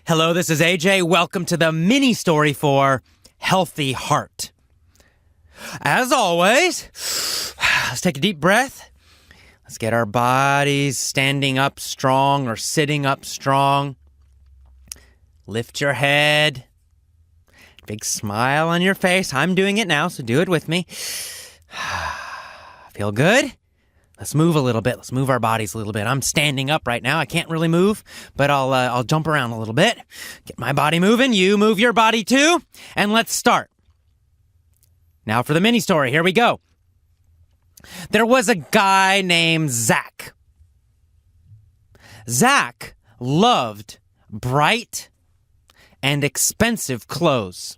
Hello, this is AJ. Welcome to the mini story for Healthy Heart. As always, let's take a deep breath. Let's get our bodies standing up strong or sitting up strong. Lift your head. Big smile on your face. I'm doing it now, so do it with me. Feel good? Let's move a little bit. Let's move our bodies a little bit. I'm standing up right now. I can't really move, but I'll jump around a little bit. Get my body moving. You move your body too. And let's start. Now for the mini story. Here we go. There was a guy named Zach. Zach loved bright and expensive clothes.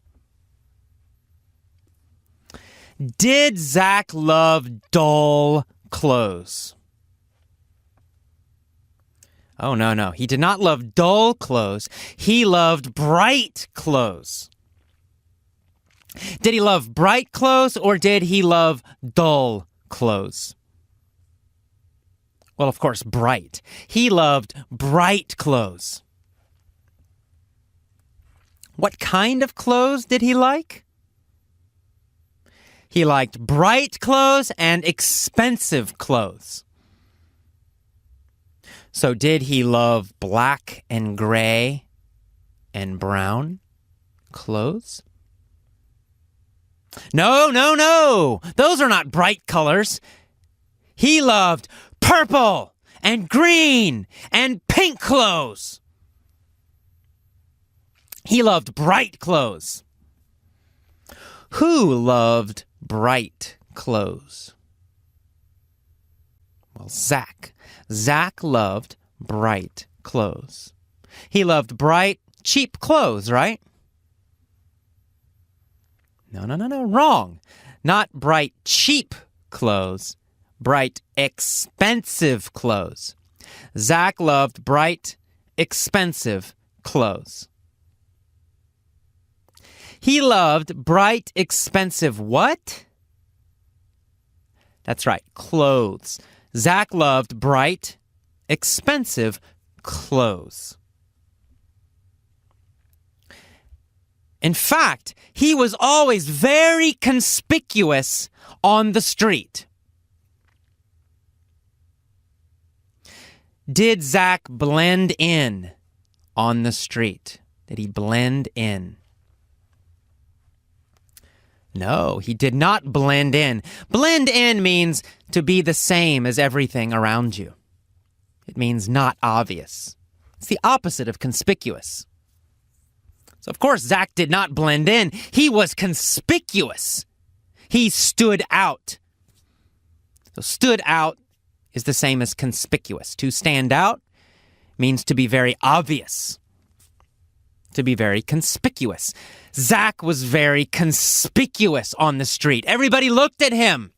Did Zach love dull clothes? Oh, no. He did not love dull clothes. He loved bright clothes. Did he love bright clothes or did he love dull clothes? Well, of course, bright. He loved bright clothes. What kind of clothes did he like? He liked bright clothes and expensive clothes. So did he love black and gray and brown clothes? No. Those are not bright colors. He loved purple and green and pink clothes. He loved bright clothes. Who loved bright clothes? Well, Zach. Zach loved bright clothes. He loved bright, cheap clothes, right? No. Wrong. Not bright, cheap clothes. Bright, expensive clothes. Zach loved bright, expensive clothes. He loved bright, expensive what? That's right, clothes. Zach loved bright, expensive clothes. In fact, he was always very conspicuous on the street. Did Zach blend in on the street? Did he blend in? No, he did not blend in. Blend in means to be the same as everything around you. It means not obvious. It's the opposite of conspicuous. So, of course, Zach did not blend in. He was conspicuous. He stood out. So stood out is the same as conspicuous. To stand out means to be very obvious. To be very conspicuous. Zach was very conspicuous on the street. Everybody looked at him.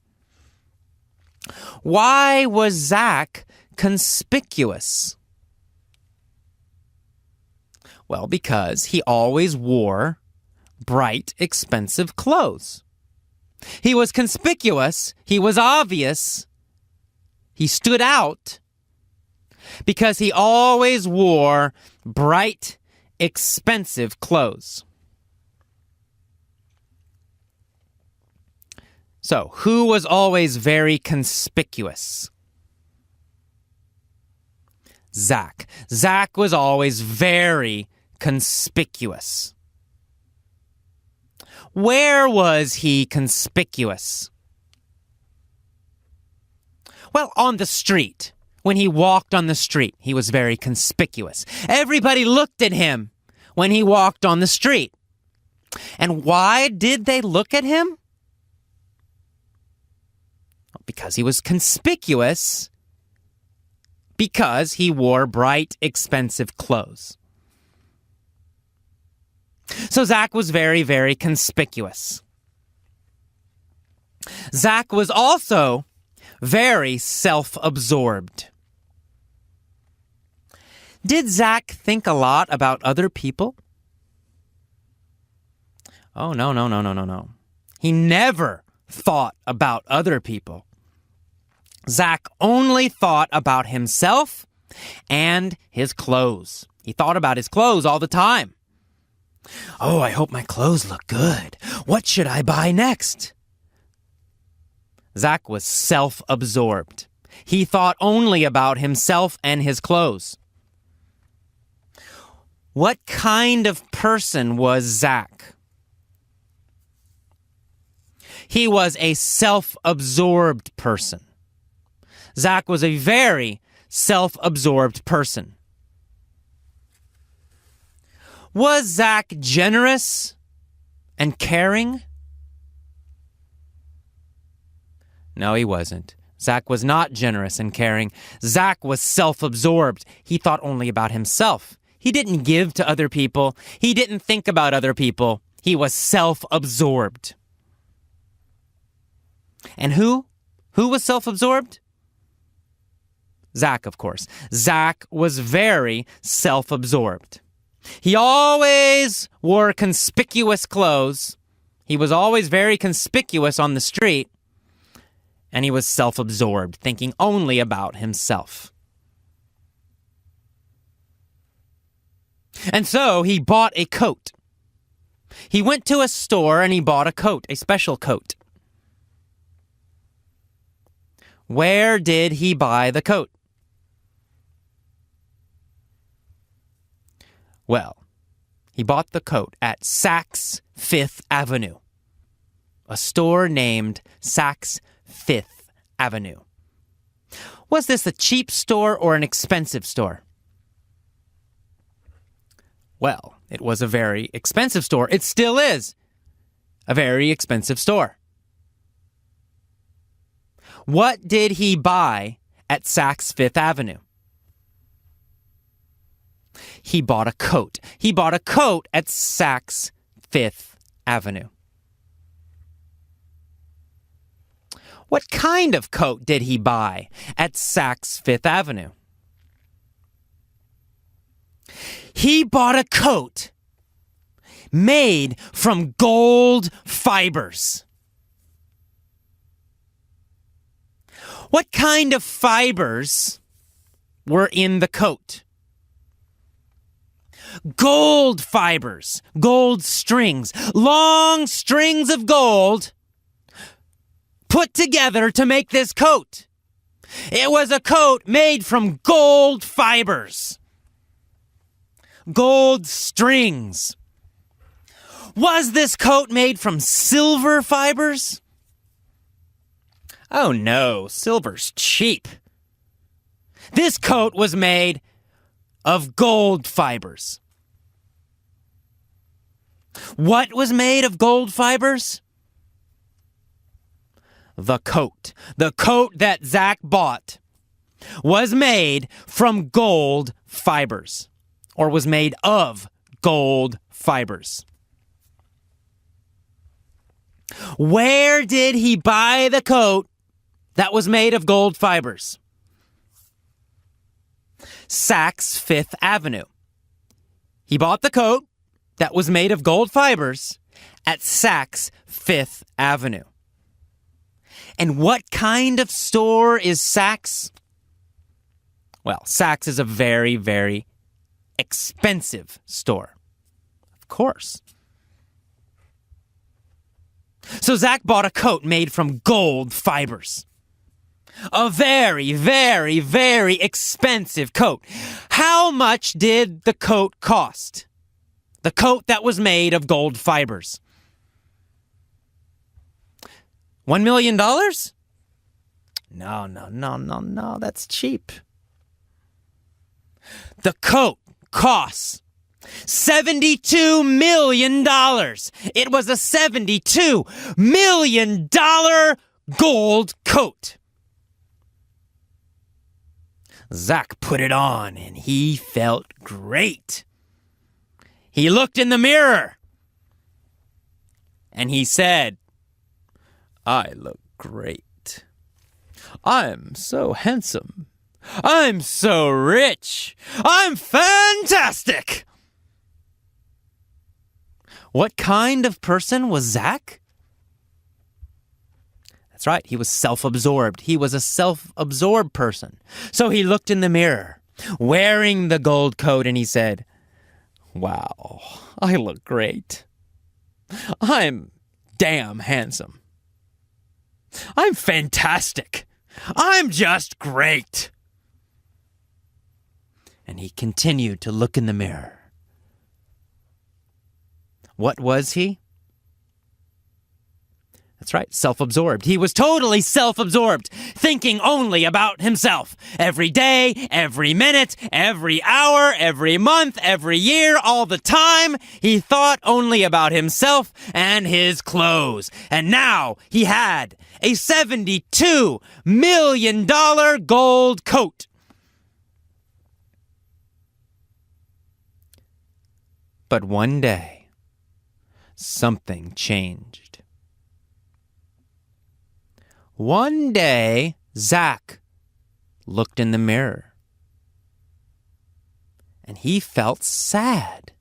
Why was Zach conspicuous? Well, because he always wore bright, expensive clothes. He was conspicuous. He was obvious. He stood out because he always wore bright, expensive clothes. So, who was always very conspicuous? Zach. Zach was always very conspicuous. Where was he conspicuous? Well, on the street. When he walked on the street, he was very conspicuous. Everybody looked at him when he walked on the street. And why did they look at him? Because he was conspicuous, because he wore bright, expensive clothes. So Zach was very, very conspicuous. Zach was also very self-absorbed. Did Zach think a lot about other people? Oh, no. He never thought about other people. Zach only thought about himself and his clothes. He thought about his clothes all the time. Oh, I hope my clothes look good. What should I buy next? Zach was self-absorbed. He thought only about himself and his clothes. What kind of person was Zach? He was a self-absorbed person. Zach was a very self-absorbed person. Was Zach generous and caring? No, he wasn't. Zach was not generous and caring. Zach was self-absorbed. He thought only about himself. He didn't give to other people. He didn't think about other people. He was self-absorbed. And who? Who was self-absorbed? Zach, of course. Zach was very self-absorbed. He always wore conspicuous clothes. He was always very conspicuous on the street. And he was self-absorbed, thinking only about himself. And so he bought a coat. He went to a store and he bought a coat, a special coat. Where did he buy the coat? Well, he bought the coat at Saks Fifth Avenue, a store named Saks Fifth Avenue. Was this a cheap store or an expensive store? Well, it was a very expensive store. It still is a very expensive store. What did he buy at Saks Fifth Avenue? He bought a coat. He bought a coat at Saks Fifth Avenue. What kind of coat did he buy at Saks Fifth Avenue? He bought a coat made from gold fibers. What kind of fibers were in the coat? Gold fibers, gold strings, long strings of gold put together to make this coat. It was a coat made from gold fibers, gold strings. Was this coat made from silver fibers? Oh no, silver's cheap. This coat was made of gold fibers. What was made of gold fibers? The coat. The coat that Zach bought was made from gold fibers, or was made of gold fibers. Where did he buy the coat that was made of gold fibers? Saks Fifth Avenue. He bought the coat that was made of gold fibers at Saks Fifth Avenue. And what kind of store is Saks? Well, Saks is a very, very expensive store. Of course. So Zach bought a coat made from gold fibers. A very, very, very expensive coat. How much did the coat cost? The coat that was made of gold fibers. $1 million? No, that's cheap. The coat costs $72 million. It was a $72 million gold coat. Zach put it on and he felt great. He looked in the mirror and he said, I look great. I'm so handsome. I'm so rich. I'm fantastic. What kind of person was Zach? That's right, he was self-absorbed. He was a self-absorbed person. So he looked in the mirror wearing the gold coat, and he said, "Wow, I look great. I'm damn handsome. I'm fantastic. I'm just great." And he continued to look in the mirror. What was he? That's right, self-absorbed. He was totally self-absorbed, thinking only about himself. Every day, every minute, every hour, every month, every year, all the time, he thought only about himself and his clothes. And now he had a $72 million gold coat. But one day, something changed. One day, Zach looked in the mirror, and he felt sad.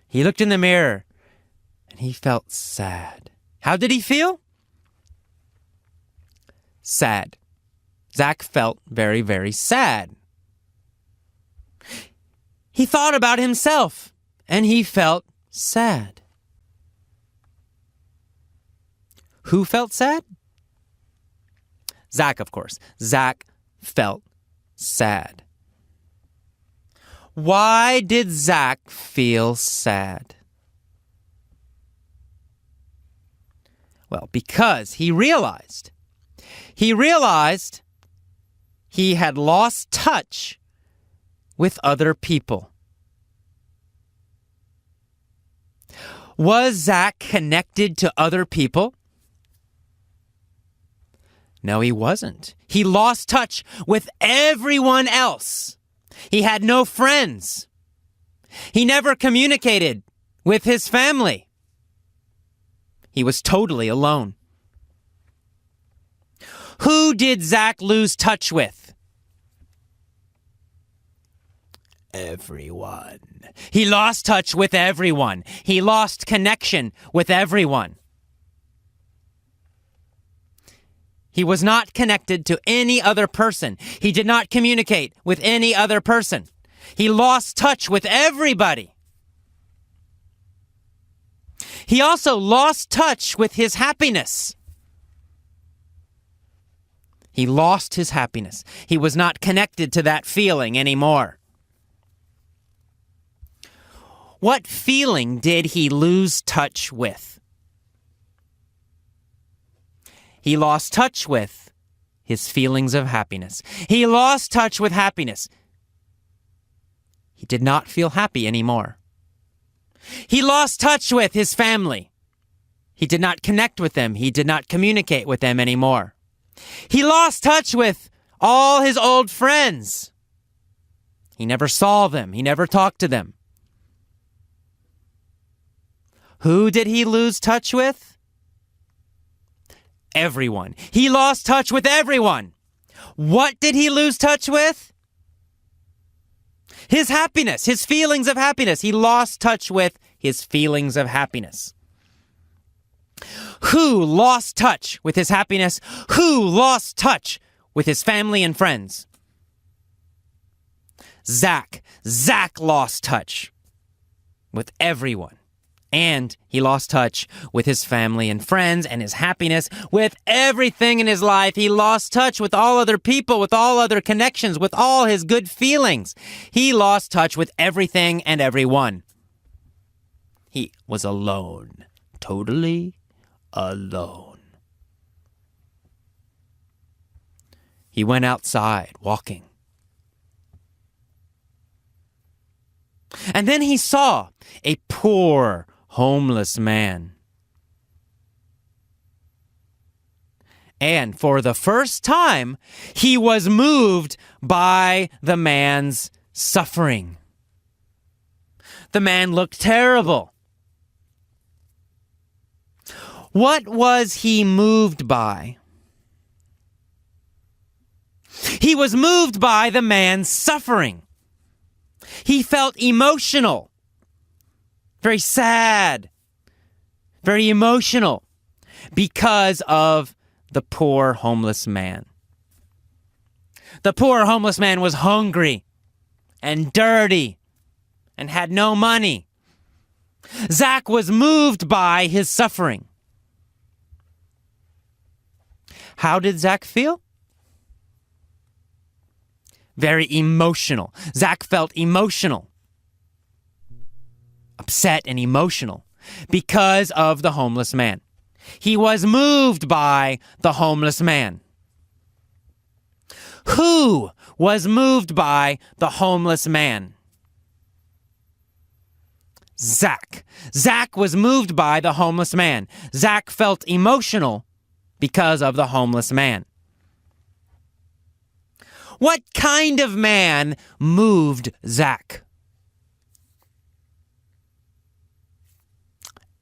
He looked in the mirror, and he felt sad. How did he feel? Sad. Zach felt very, very sad. He thought about himself, and he felt sad. Who felt sad? Zach, of course. Zach felt sad. Why did Zach feel sad? Well, because he realized he had lost touch with other people. Was Zach connected to other people? No, he wasn't. He lost touch with everyone else. He had no friends. He never communicated with his family. He was totally alone. Who did Zach lose touch with? Everyone. He lost touch with everyone. He lost connection with everyone. He was not connected to any other person. He did not communicate with any other person. He lost touch with everybody. He also lost touch with his happiness. He lost his happiness. He was not connected to that feeling anymore. What feeling did he lose touch with? He lost touch with his feelings of happiness. He lost touch with happiness. He did not feel happy anymore. He lost touch with his family. He did not connect with them. He did not communicate with them anymore. He lost touch with all his old friends. He never saw them. He never talked to them. Who did he lose touch with? Everyone. He lost touch with everyone. What did he lose touch with? His happiness, his feelings of happiness. He lost touch with his feelings of happiness. Who lost touch with his happiness? Who lost touch with his family and friends? Zach. Zach lost touch with everyone. And he lost touch with his family and friends and his happiness, with everything in his life. He lost touch with all other people, with all other connections, with all his good feelings. He lost touch with everything and everyone. He was alone, totally alone. He went outside walking. And then he saw a poor, homeless man. And for the first time, he was moved by the man's suffering. The man looked terrible. What was he moved by? He was moved by the man's suffering. He felt emotional, very sad, very emotional because of the poor homeless man. The poor homeless man was hungry and dirty and had no money. Zach was moved by his suffering. How did Zach feel? Very emotional. Zach felt emotional, upset and emotional because of the homeless man. He was moved by the homeless man. Who was moved by the homeless man? Zach. Zach was moved by the homeless man. Zach felt emotional because of the homeless man. What kind of man moved Zach?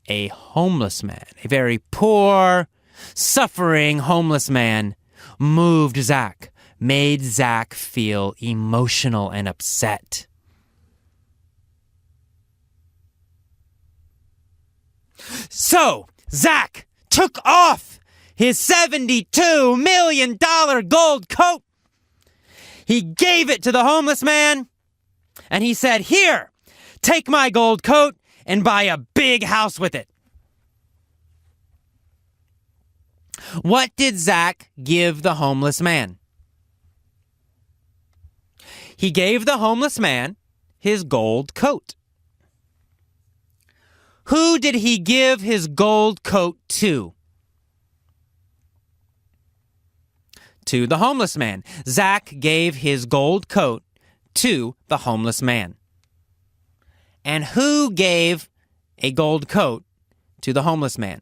A homeless man, a very poor, suffering homeless man moved Zach, made Zach feel emotional and upset. So, Zach took off his $72 million gold coat. He gave it to the homeless man, and he said, "Here, take my gold coat and buy a big house with it." What did Zach give the homeless man? He gave the homeless man his gold coat. Who did he give his gold coat to? To the homeless man. Zach gave his gold coat to the homeless man. And who gave a gold coat to the homeless man?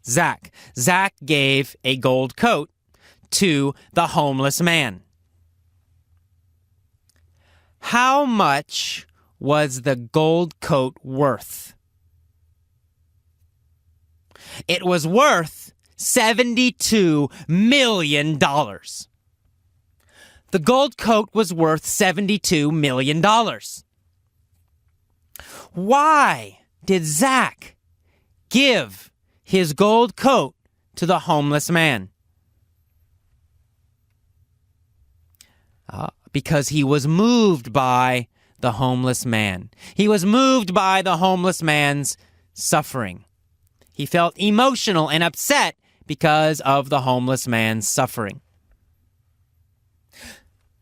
Zach. Zach gave a gold coat to the homeless man. How much was the gold coat worth? It was worth $72 million. The gold coat was worth $72 million. Why did Zach give his gold coat to the homeless man? Because he was moved by the homeless man. He was moved by the homeless man's suffering. He felt emotional and upset because of the homeless man's suffering.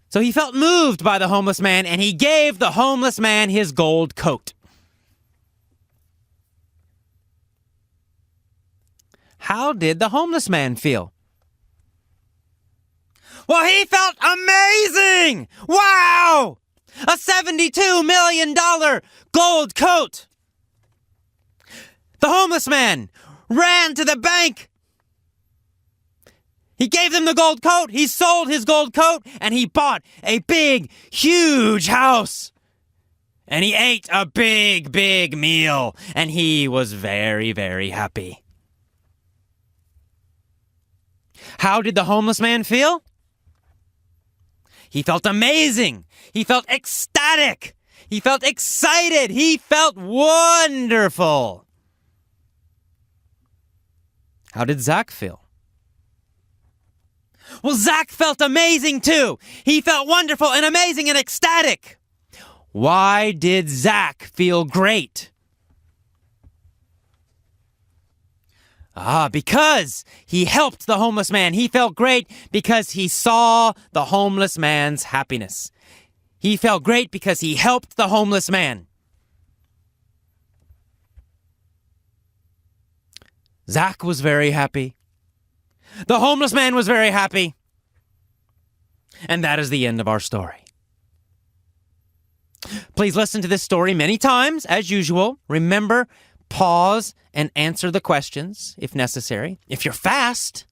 So he felt moved by the homeless man, and he gave the homeless man his gold coat. How did the homeless man feel? Well, he felt amazing! Wow! A $72 million gold coat! The homeless man ran to the bank. He gave them the gold coat, he sold his gold coat, and he bought a big, huge house. And he ate a big, big meal, and he was very, very happy. How did the homeless man feel? He felt amazing. He felt ecstatic. He felt excited. He felt wonderful. How did Zach feel? Well, Zach felt amazing too. He felt wonderful and amazing and ecstatic. Why did Zach feel great? Because he helped the homeless man. He felt great because he saw the homeless man's happiness. He felt great because he helped the homeless man. Zach was very happy. The homeless man was very happy. And that is the end of our story. Please listen to this story many times, as usual. Remember, pause and answer the questions if necessary. If you're fast,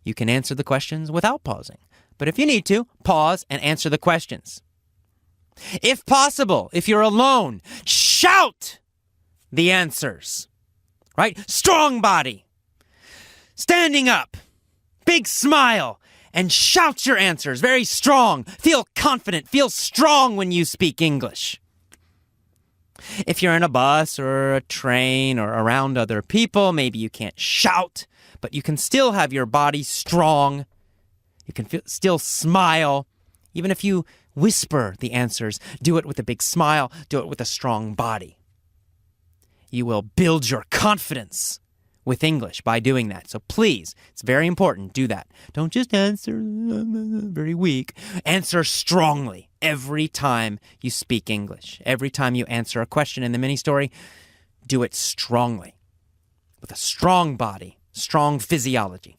you can answer the questions without pausing. But if you need to, pause and answer the questions. If possible, if you're alone, shout the answers. Right? Strong body. Standing up. Big smile. And shout your answers. Very strong. Feel confident. Feel strong when you speak English. If you're in a bus or a train or around other people, maybe you can't shout, but you can still have your body strong. You can still smile. Even if you whisper the answers, do it with a big smile. Do it with a strong body. You will build your confidence with English by doing that. So please, it's very important, do that. Don't just answer very weak. Answer strongly every time you speak English. Every time you answer a question in the mini story, do it strongly. With a strong body, strong physiology.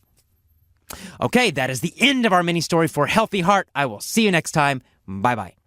Okay, that is the end of our mini story for Healthy Heart. I will see you next time. Bye-bye.